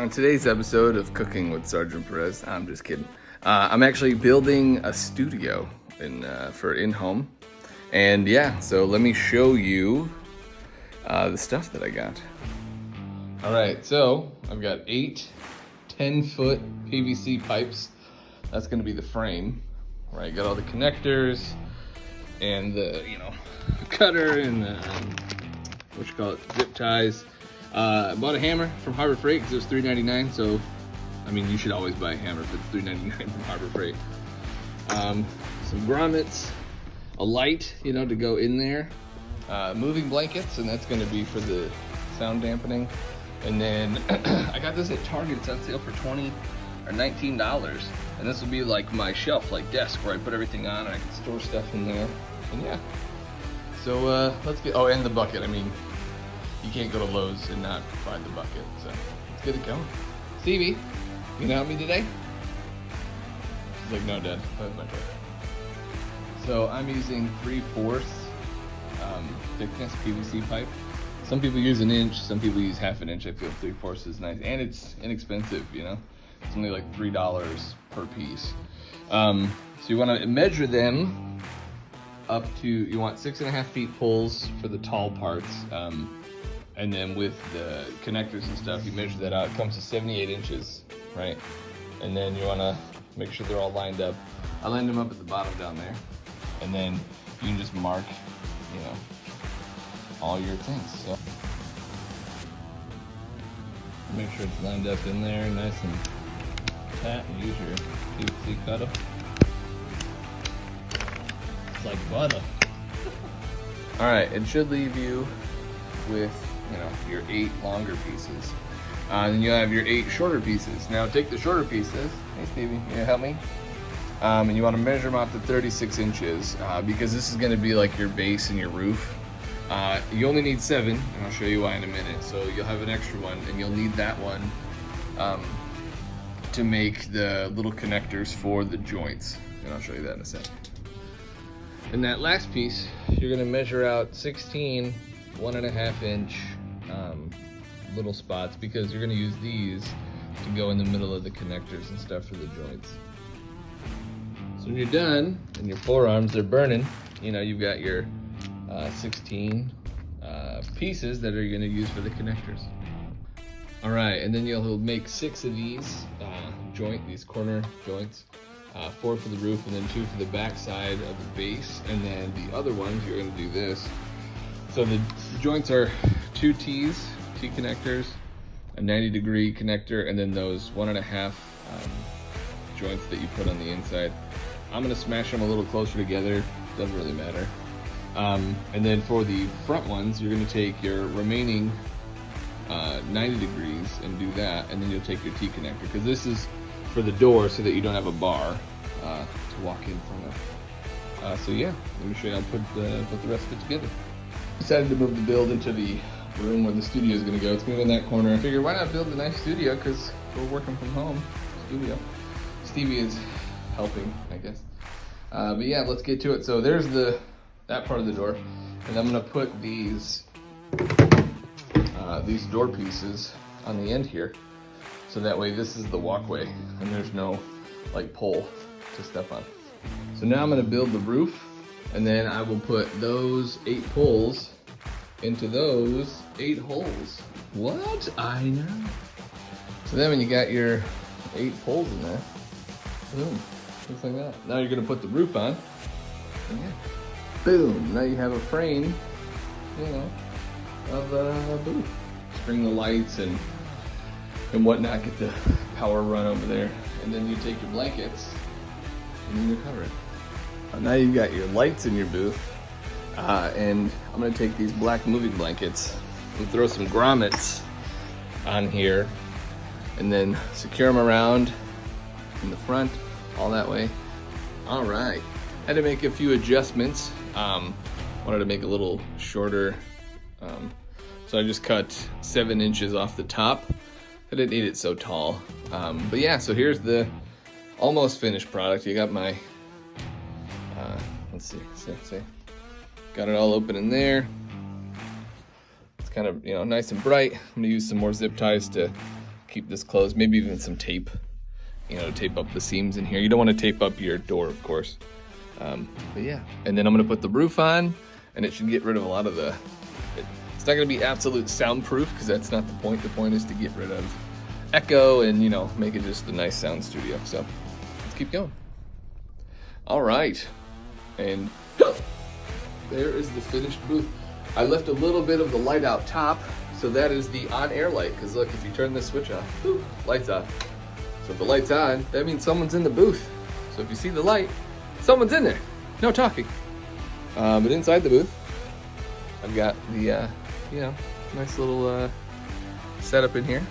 On today's episode of Cooking with Sgt Perez, I'm just kidding. I'm actually building a studio for in-home. And yeah, so let me show you the stuff that I got. All right, so I've got 8 10-foot PVC pipes. That's gonna be the frame, right? Got all the connectors and the, cutter and the, zip ties. I bought a hammer from Harbor Freight because it was $3.99. So, I mean, you should always buy a hammer if it's $3.99 from Harbor Freight. Some grommets, a light, to go in there. Moving blankets, and that's going to be for the sound dampening. And then I got this at Target. It's on sale for $20 or $19. And this will be like my shelf, like desk, where I put everything on and I can store stuff in there. And yeah. So let's get, and the bucket. I mean, you can't go to Lowe's and not find the bucket. So let's get it going. Stevie, you gonna help me today? She's like, no, Dad, that's my turn. So I'm using 3/4 thickness PVC pipe. Some people use an inch, some people use half an inch. I feel 3/4 is nice, and it's inexpensive, It's only like $3 per piece. So you wanna measure them up to, you want 6.5 feet poles for the tall parts. And then with the connectors and stuff, you measure that out. It comes to 78 inches, right? And then you wanna make sure they're all lined up. I lined them up at the bottom down there. And then you can just mark, all your things. So make sure it's lined up in there, nice and tight, and use your PVC cutter. It's like butter. All right, it should leave you with, your 8 longer pieces. Then you'll have your 8 shorter pieces. Now take the shorter pieces. Hey Stevie, you gonna help me? And you wanna measure them out to 36 inches because this is gonna be like your base and your roof. You only need 7, and I'll show you why in a minute. So you'll have an extra one, and you'll need that one to make the little connectors for the joints. And I'll show you that in a second. And that last piece, you're gonna measure out 16 1.5 inch little spots, because you're gonna use these to go in the middle of the connectors and stuff for the joints. So when you're done and your forearms are burning, you've got your 16 pieces that are gonna use for the connectors. All right, and then you'll make 6 of these these corner joints. 4 for the roof, and then 2 for the back side of the base, and then the other ones you're going to do this. So the joints are 2 T connectors, a 90-degree connector, and then those 1.5 joints that you put on the inside. I'm going to smash them a little closer together, doesn't really matter. And then for the front ones, you're going to take your remaining 90 degrees and do that, and then you'll take your T connector, because this is for the door so that you don't have a bar to walk in front of. So yeah, let me show you how to put the rest of it together. Decided to move the build into the room where the studio is going to go. It's going to go in that corner. I figured, why not build a nice studio, because we're working from home. Studio. Stevie is helping, I guess. But yeah, let's get to it. So there's that part of the door, and I'm going to put these door pieces on the end here. So that way this is the walkway and there's no pole to step on. So now I'm gonna build the roof, and then I will put those 8 poles into those 8 holes. What? I know. So then when you got your 8 poles in there, boom, just like that. Now you're gonna put the roof on, and yeah, boom, now you have a frame, of a booth. Bring the lights and whatnot, get the power run over there, and then you take your blankets and then you cover it. Now you've got your lights in your booth, and I'm gonna take these black moving blankets and throw some grommets on here, and then secure them around in the front, all that way. All right, had to make a few adjustments. Wanted to make a little shorter, so I just cut 7 inches off the top. I didn't need it so tall. But yeah, so here's the almost finished product. You got my, let's see. Got it all open in there. It's kind of, nice and bright. I'm gonna use some more zip ties to keep this closed. Maybe even some tape, you know, to tape up the seams in here. You don't want to tape up your door, of course. But yeah, and then I'm gonna put the roof on, and it should get rid of a lot of the, it's not gonna be absolute soundproof, because that's not the point. The point is to get rid of echo and, you know, make it just a nice sound studio. So let's keep going. All right, and there is the finished booth. I left a little bit of the light out top, so that is the on-air light, because look, if you turn this switch off, boop, light's off. So if the light's on, that means someone's in the booth. So if you see the light, someone's in there. No talking. But inside the booth, I've got the, you know, nice little setup in here.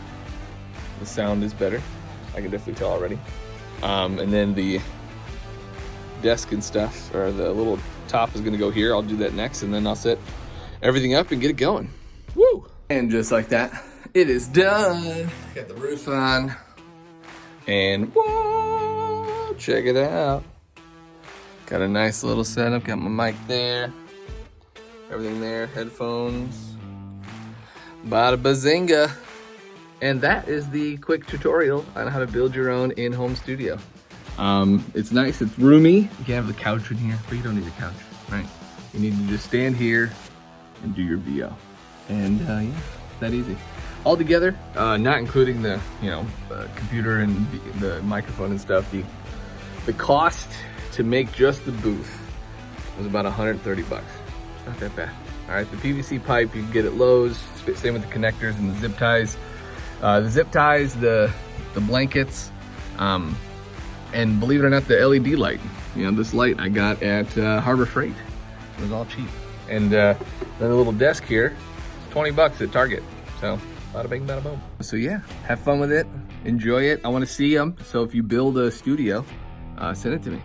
The sound is better. I can definitely tell already. And then the desk and stuff, or the little top is gonna go here. I'll do that next, and then I'll set everything up and get it going. Woo! And just like that, it is done. Got the roof on. And whoa, check it out. Got a nice little setup, got my mic there, everything there, headphones, bada bazinga. And that is the quick tutorial on how to build your own in-home studio. It's nice, it's roomy. You can have the couch in here, but you don't need a couch, right? You need to just stand here and do your VO. And yeah, it's that easy. All together, not including the, you know, computer and the microphone and stuff, the cost to make just the booth was about 130 bucks. It's not that bad. All right, the PVC pipe you can get at Lowe's, same with the connectors and the zip ties. The blankets, and believe it or not, the LED light. You know, this light I got at Harbor Freight. It was all cheap. And then a little desk here, it's 20 bucks at Target. So, bada bing, bada boom. So yeah, have fun with it, enjoy it. I wanna see them, so if you build a studio, send it to me.